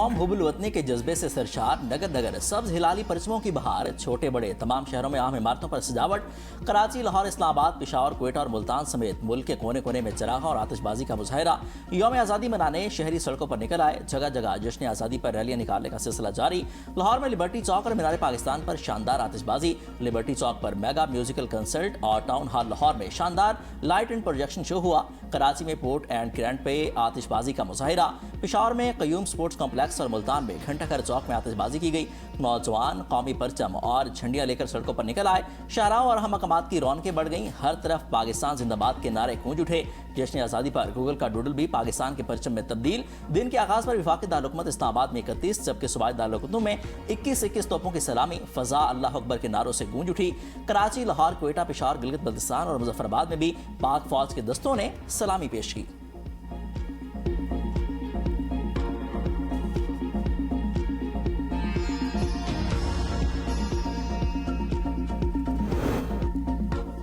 कौम हुबुल वतनी के जज्बे से सरशार नगर नगर सब्ज हिलाली परचमों की बहार, छोटे बड़े तमाम शहरों में अहम इमारतों पर सजावट। कराची, लाहौर, इस्लामाबाद, पेशावर, क्वेटा और मुल्तान समेत मुल्क के कोने कोने में चरागा और आतिशबाजी का मुजाहिरा। यौम आज़ादी मनाने शहरी सड़कों पर निकल आए। जगह जगह जश्न आज़ादी पर रैलियां निकालने का सिलसिला जारी। लाहौर में लिबर्टी चौक और मीनार पाकिस्तान पर शानदार आतिशबाजी। लिबर्टी चौक पर मेगा म्यूजिकल कंसर्ट और टाउन हॉल लाहौर में शानदार लाइट एंड प्रोजेक्शन शो हुआ। कराची में पोर्ट एंड ग्रैंड पे आतिशबाजी का मुजाहिरा। पेशावर में कयूम स्पोर्ट्स कॉम्प्लेक्स और मुल्तान में घंटाघर चौक में आतिशबाजी की गई। नौजवान कौमी परचम और झंडियां लेकर सड़कों पर निकल आए। शाहराहों और अहम मकामात की रौनकें बढ़ गईं। हर तरफ पाकिस्तान जिंदाबाद के नारे गूंज उठे। जश्न आज़ादी पर गूगल का डूडल भी पाकिस्तान के परचम में तब्दील। दिन के आगाज पर वफाकी दारुलहुकूमत इस्लामाबाद में 31 जबकि सूबाई दारुलहुकूमत में 21 तोपों की सलामी। फजा अल्लाह अकबर के नारों से गूंज उठी। कराची, लाहौर, क्वेटा, पेशावर, गिलगित बल्तिस्तान और मुजफ्फराबाद में भी पाक फौज के दस्तों ने सलामी पेश की।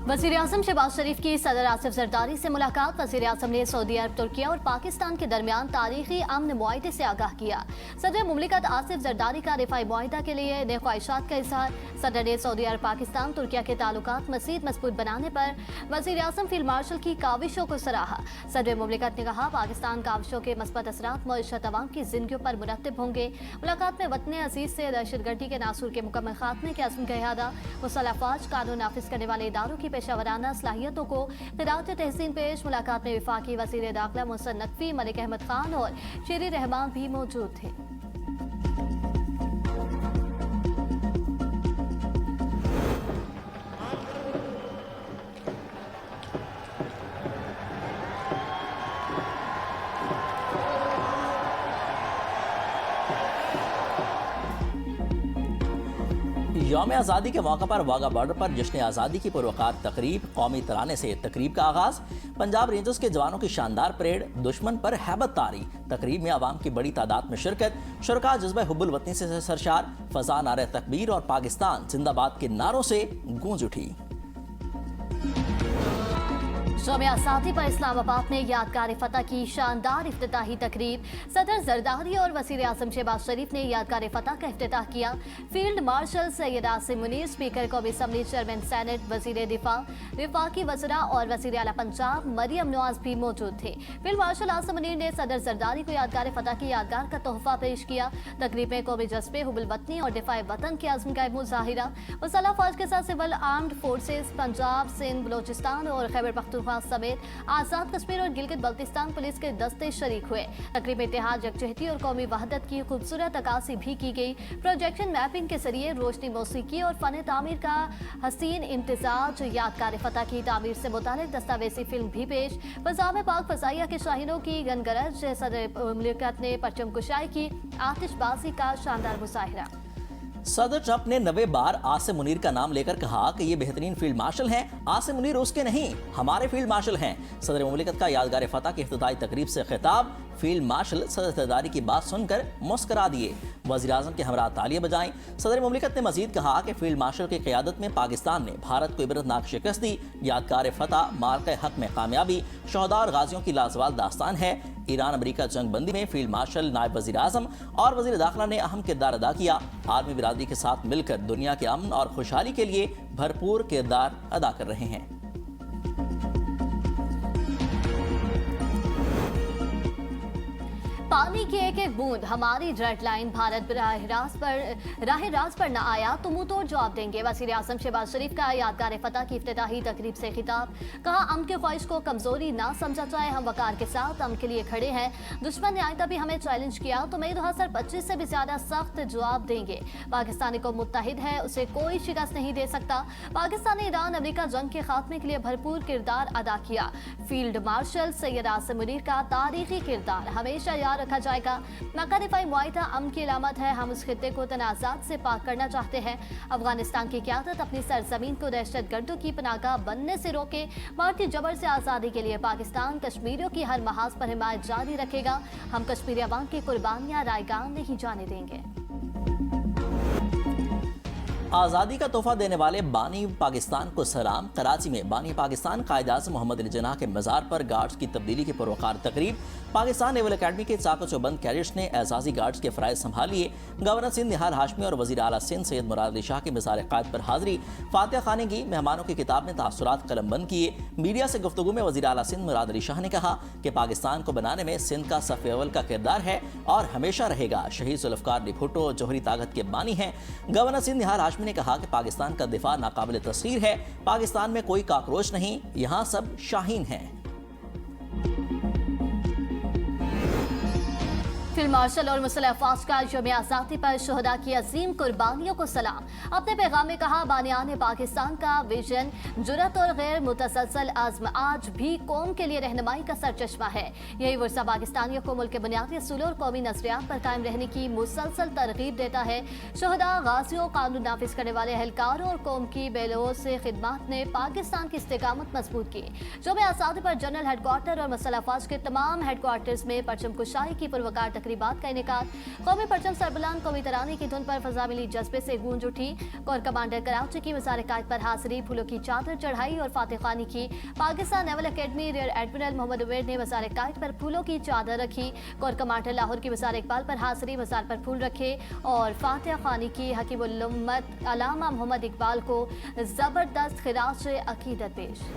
वज़ीर आज़म शहबाज शरीफ की सदर आसिफ जरदारी से मुलाकात। वज़ीर आज़म ने सऊदी अरब, तुर्किया और पाकिस्तान के दरमियान तारीखी अमन मुआहदे से आगाह किया। सदर मुमलिकत आसिफ जरदारी का रिफाई मुआहदा के लिए नए ख्वाहिशात का इजहार। सदर ने सऊदी अरब, पाकिस्तान, तुर्किया के ताल्लुकात मज़ीद मजबूत बनाने पर वज़ीर आज़म फील्ड मार्शल की काविशों को सराहा। सदर मुमलिकत ने कहा, पाकिस्तान काविशों के मस्बत असरात मईशत अवाम की जिंदगियों पर मुरतब होंगे। मुलाकात में वतन अजीज से दहशतगर्दी के नासूर के मुकम्मल खात्मे के अज़्म का इहादा। मुसल्लह अफवाज, कानून नाफिज करने वाले इदारों की पेशावराना सलाहियतों को क़िराअत तहसीन पेश। मुलाकात में वफाकी वज़ीर दाखिला मोहसिन नकवी, मलिक अहमद खान और शेर रहमान भी मौजूद थे। यौम आज़ादी के मौके पर वाघा बॉर्डर पर जश्न आज़ादी की पुरवकार तकरीब। कौमी तराने से तकरीब का आगाज। पंजाब रेंजर्स के जवानों की शानदार परेड। दुश्मन पर हैबत तारी। तकरीब में आवाम की बड़ी तादाद में शिरकत। शुरका जज्बे हुब्बुल वतनी से सरशार। फजा नारे तकबीर और पाकिस्तान जिंदाबाद के नारों से गूंज उठी। यौम आज़ादी पर इस्लामाबाद में यादगार फतह की शानदार इफ्तिताही तकरीब। सदर जरदारी और वज़ीर आज़म शहबाज शरीफ ने यादगार फतह का इफ्तिताह किया। Field marshal Syed Asim Munir, speaker कौमी असम्बली, चेयरमैन सेनेट, वज़ीर दिफा, वफाकी वज़रा और वज़ीर आला पंजाब मरियम नवाज भी मौजूद थे। फील्ड मार्शल आसिम मुनीर ने सदर जरदारी को यादगार फतह की यादगार का तोहफा पेश किया। तकरीब में कौमी जज्बे, हुब्बुल वतनी और दिफाए वतन के अज़्म का मुज़ाहिरा। मुसल्लह फौज के साथ civil armed forces, Punjab, Sindh, Balochistan और खैबर पख्तूनख्वा समेत आजाद कश्मीर और गिलगित बल्तिस्तान पुलिस के दस्ते शरीक हुए। तकरीब में इत्तेहाद, यकजहती और कौमी वहदत की खूबसूरत अक्कासी भी की गई। प्रोजेक्शन मैपिंग के जरिए रोशनी, मौसीकी और फन तामीर का हसीन इम्तिजाज। यादगार फतह की तामीर से मुतालिक दस्तावेजी फिल्म भी पेश। फजा में पाक फजाइया के शाहीनों की गनगरज। सदर मुमलिकत ने परचम कुशाई की आतिशबाजी का शानदार मुजाहिरा। सदर ट्रंप ने 90 बार आसिम मुनीर का नाम लेकर कहा कि ये बेहतरीन फील्ड मार्शल हैं। आसिम मुनीर उसके नहीं, हमारे फील्ड मार्शल हैं। सदर मुमलिकत का यादगार फतह की इफ्तिताई तकरीब से खिताब। फील्ड मार्शल सदर जरदारी की बात सुनकर मुस्करा दिए। वज़ीर आज़म के हमरा तालियां बजाएं। सदर मुमलिकत ने मजीद कहा कि फील्ड मार्शल की क़यादत में पाकिस्तान ने भारत को इबरतनाक शिकस्त दी। यादगार फतह मार्के हक में कामयाबी। शहदा और गाजियों की लाजवाल दास्तान है। ईरान अमेरिका जंग बंदी में फील्ड मार्शल, नायब वज़ीर आज़म और वज़ीर दाखिला ने अहम किरदार अदा किया। आर्मी बिरादरी के साथ मिलकर दुनिया के अमन और खुशहाली के लिए भरपूर किरदार अदा कर रहे हैं। पानी की एक एक बूंद हमारी रेड लाइन। भारत राह रास्त पर न आया तो मुंह तोड़ जवाब देंगे। वज़ीर आज़म शहबाज शरीफ का यादगार फतह की इफ्तिताही तकरीब से खिताब। कहा, अमन की ख्वाहिश को कमजोरी ना समझा जाए। हम वकार के साथ अमन के लिए खड़े हैं। दुश्मन ने आइंदा भी हमें चैलेंज किया तो मई 2025 से भी ज्यादा सख्त जवाब देंगे। पाकिस्तानी को मुत्तहिद है, उसे कोई शिकस्त नहीं दे सकता। पाकिस्तान ने ईरान अमेरिका जंग के खात्मे के लिए भरपूर किरदार अदा किया। फील्ड मार्शल सैयद आसिम मुनीर का तारीखी किरदार हमेशा याद रखा जाएगा। मक्का दिफाई मुआहिदा अमन की अलामत है। हम उस खित्ते को तनाज़ात से पाक करना चाहते हैं। अफगानिस्तान की क़यादत अपनी सरजमीन को दहशत गर्दों की पनाहगाह बनने से रोके। भारतीय जबर से आज़ादी के लिए पाकिस्तान कश्मीरियों की हर महाज पर हिमायत जारी रखेगा। हम कश्मीरी अवाम की कुर्बानियाँ रायगान नहीं जाने देंगे। आज़ादी का तोहफा देने वाले बानी पाकिस्तान को सलाम। कराची में बानी पाकिस्तान कायद आज़म मोहम्मद अली जिन्ना के मज़ार पर गार्ड्स की तब्दीली की पुरवकार तकरीब। पाकिस्तान नेवल अकेडमी के चाको चौबंद कैडेट्स ने एजाजी गार्ड्स के फ़राइज़ संभालिए। गवर्नर सिंध निहाल हाशमी और वज़ीर आला सिंध सैयद मुराद अली शाह की मज़ार क़ायद पर हाज़री। फातिहा खाने की मेहमानों की किताब में तासुरात कलमबंद किए। मीडिया से गुफ्तगू में वज़ीर आला सिंध मुराद अली शाह ने कहा कि पाकिस्तान को बनाने में सिंध का सफ़ अव्वल का किरदार है और हमेशा रहेगा। शहीद ज़ुल्फ़िकार अली भुट्टो जौहरी ताकत के बानी हैं। गवर्नर सिंध निहाल हाशमी ने कहा कि पाकिस्तान का दिफा नाकाबिल तस्खीर है। पाकिस्तान में कोई काकरोच नहीं, यहाँ सब शाहीन हैं। फील्ड मार्शल और मुसल्लह अफवाज का यौम आज़ादी पर शहदा की अजीम कुर्बानियों को सलाम। अपने पैगाम में कहा, बानियान पाकिस्तान का विजन, जुरत और गैर मुतसलसल आज़म आज भी कौम के लिए रहनुमाई का सरचश्मा है। यही वर्षा पाकिस्तानियों को मुल्क के बुनियादी असूलों और कौमी नज़रियात पर कायम रहने की मुसलसल तरगीब देता है। शहदा, गाजियों, कानून नाफिज करने वाले एहलकारों और कौम की बेलौस खिदमत ने पाकिस्तान की इस्तेकामत मजबूत की। यौम आज़ादी पर जनरल हेडक्वार्टर और मुसल्लह अफवाज के तमाम हेडक्वार्टर्स में परचम कुशाई की पुरवकार तकरीबात का इनेकाद। कौमी परचम सरबुलंद कौमी तराने की धुन पर फजा मिली जज्बे से गूंज उठी। कोर कमांडर कराची की मज़ार क़ायद पर हाज़री, फूलों की चादर चढ़ाई और फातिहा खानी की। Pakistan naval academy rear admiral Muhammad Umair ने मज़ार क़ायद पर फूलों की चादर रखी। कोर कमांडर लाहौर की मज़ार इकबाल पर हाज़री, मज़ार पर फूल रखे और फातिहा खानी की। हकीमुल उम्मत अल्लामा मोहम्मद इकबाल को ज़बरदस्त खिराज अकीदत पेश।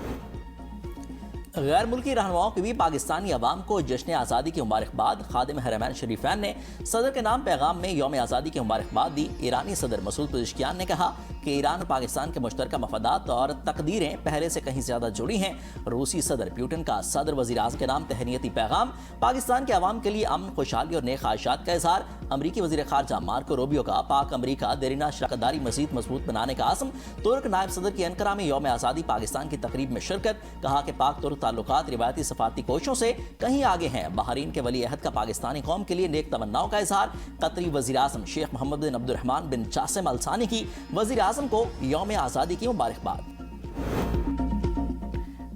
गैर मुल्की रहनुमाओं की भी पाकिस्तानी अवाम को जश्न आज़ादी की मुबारकबाद। खादिम हरमैन शरीफैन ने सदर के नाम पैगाम में यौम आज़ादी की मुबारकबाद दी। ईरानी सदर मसूद पेज़ेश्कियान ने कहा कि ईरान और पाकिस्तान के मुश्तरका मफादात और तकदीरें पहले से कहीं ज़्यादा जुड़ी हैं। रूसी सदर पुतिन का सदर वज़ीर आज़म के नाम तहनीती पैगाम। पाकिस्तान के अवाम के लिए अमन, खुशहाली और नेक ख्वाहिशात का इज़हार। अमरीकी वज़ीर ख़ारजा मार्को रूबियो का पाक अमरीका देरीना शराकतदारी मज़ीद मजबूत बनाने का आज़म। तुर्क नायब सदर की अनकरा में यौम आज़ादी पाकिस्तान की तकरीब में शिरकत। कहा कि पाक तुर्क ताल्लुकात रिवायती सफारती कोशिशों से कहीं आगे हैं। बहरीन के वली अहद का पाकिस्तानी कौम के लिए नेक तमन्नाओं का इज़हार। कतरी वज़ीर आज़म शेख मोहम्मद बिन अब्दुर्रहमान बिन जासिम अल सानी की वज़ीर आज़म को यौम आज़ादी की मुबारकबाद।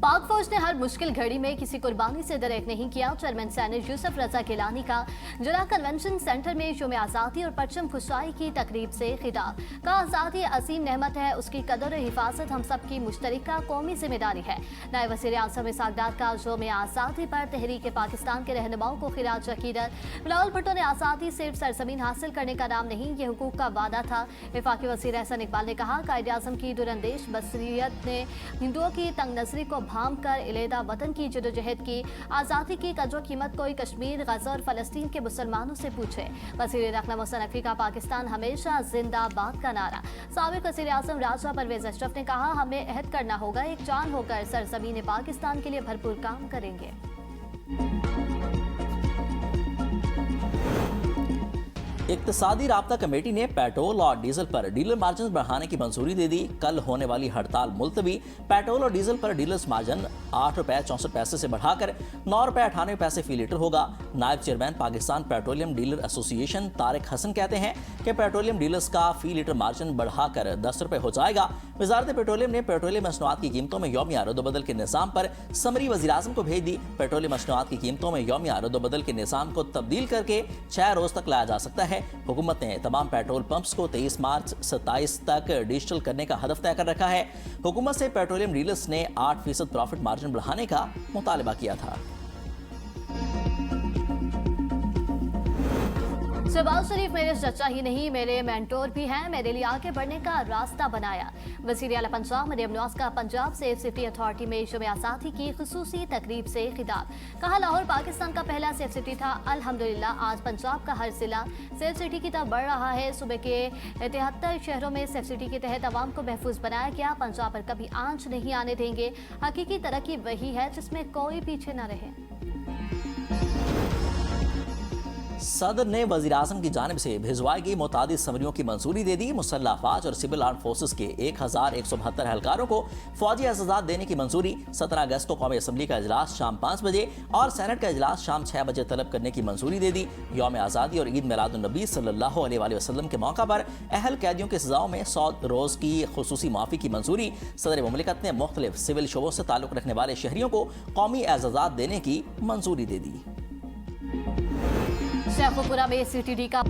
पाक फौज ने हर मुश्किल घड़ी में किसी कुर्बानी से दरेक नहीं किया। चेयरमैन सेनेट यूसुफ रजा गिलानी का जुरा कन्वेंशन सेंटर में यौम आज़ादी और परचम खुशाई की तकरीब से खिताब। का आज़ादी असीम नेमत है, उसकी कदर और हिफाजत हम सब की मुश्तरका कौमी जिम्मेदारी है। नायब वज़ीर आज़म इसहाक़ डार का यौम आज़ादी पर तहरीक पाकिस्तान के रहनुमाओं को खिराज अकीदत। बिलावल भुट्टो ने आज़ादी सिर्फ सरजमीन हासिल करने का नाम नहीं, ये हुकूक का वादा था। वफाकी वज़ीर एहसन इकबाल ने कहा, कायद आज़म की दुरंदेश बसरियत ने हिंदुओं की तंग नजरी को भाम कर इलेदा वतन की जदोजहद की। आज़ादी की कदर कीमत कोई कश्मीर, गज़ा और फ़लस्तीन के मुसलमानों से पूछे। वज़ीर दाखिला मोहसिन नकवी का पाकिस्तान हमेशा जिंदाबाद का नारा। साबिक़ वज़ीर आज़म राजा परवेज़ अशरफ ने कहा, हमें अहद करना होगा, एक जान होकर सरज़मीन पाकिस्तान के लिए भरपूर काम करेंगे। इक़्तिसादी राब्ता कमेटी ने पेट्रोल और डीजल पर डीलर मार्जिन बढ़ाने की मंजूरी दे दी। कल होने वाली हड़ताल मुलतवी। पेट्रोल और डीजल पर डीलर्स मार्जिन 8 रुपये 64 पैसे से बढ़ाकर 9 रुपये 98 पैसे फी लीटर होगा। नायब chairman Pakistan petroleum dealer association Tariq Hasan कहते हैं कि पेट्रोलियम डीलर्स का फी लीटर मार्जिन बढ़ाकर 10 रुपये हो जाएगा। वजारत पेट्रोलियम ने पेट्रोलियम मसनूआत की कीमतों में यौमिया रद्दबदल के निज़ाम पर समरी वज़ीर आज़म को भेज दी। पेट्रोलियम मसनूआत की कीमतों में यौमिया रद्दबदल के निज़ाम को तब्दील करके 6 रोज़ तक लाया जा सकता है। हुकूमत ने तमाम पेट्रोल पंप्स को 23 मार्च 27 तक डिजिटल करने का हदफ तय कर रखा है। हुकूमत से पेट्रोलियम डीलर्स ने 8% प्रॉफिट मार्जिन बढ़ाने का मुतालबा किया था। शहबाज शरीफ मेरे चचा ही नहीं, मेरे मेंटोर भी हैं, मेरे लिए आगे बढ़ने का रास्ता बनाया। वज़ीर आला पंजाब मरियम नवाज का पंजाब सेफ सिटी अथॉरिटी में यौम आज़ादी की खुसूसी तकरीब से खिताब। कहा, लाहौर पाकिस्तान का पहला सेफ सिटी था, अल्हम्दुलिल्लाह आज पंजाब का हर जिला सेफ सिटी की तरफ बढ़ रहा है। सूबे के 73 शहरों में सेफ सिटी के तहत आवाम को महफूज बनाया गया। पंजाब पर कभी आंच नहीं आने देंगे। हकीकी तरक्की वही है जिसमें कोई पीछे न रहे। सदर ने वज़ीर आज़म की जानिब से भिजवाई गई मुतादिद समरियों की मंजूरी दे दी। मुसल्लह अफवाज और सिविल आर्म फोर्सेस के 1172 एहलकारों को फौजी एजाज़ात देने की मंजूरी। 17 अगस्त को कौमी असम्बली का इजलास शाम 5 बजे और सेनेट का इजलास शाम 6 बजे तलब करने की मंजूरी दे दी। यौम आज़ादी और ईद मिलादुन्नबी सल्लल्लाहु अलैहि वसल्लम के मौका पर अहल कैदियों की सज़ाओं में 100 रोज़ की खुसूसी माफ़ी की मंजूरी। सदर मुमलिकत ने मुख्तलिफ सिविल शोबों से ताल्लुक़ रखने वाले शहरियों को कौमी एजाज़ात देने की मंजूरी दे दी। शेखोपुरा में CTD का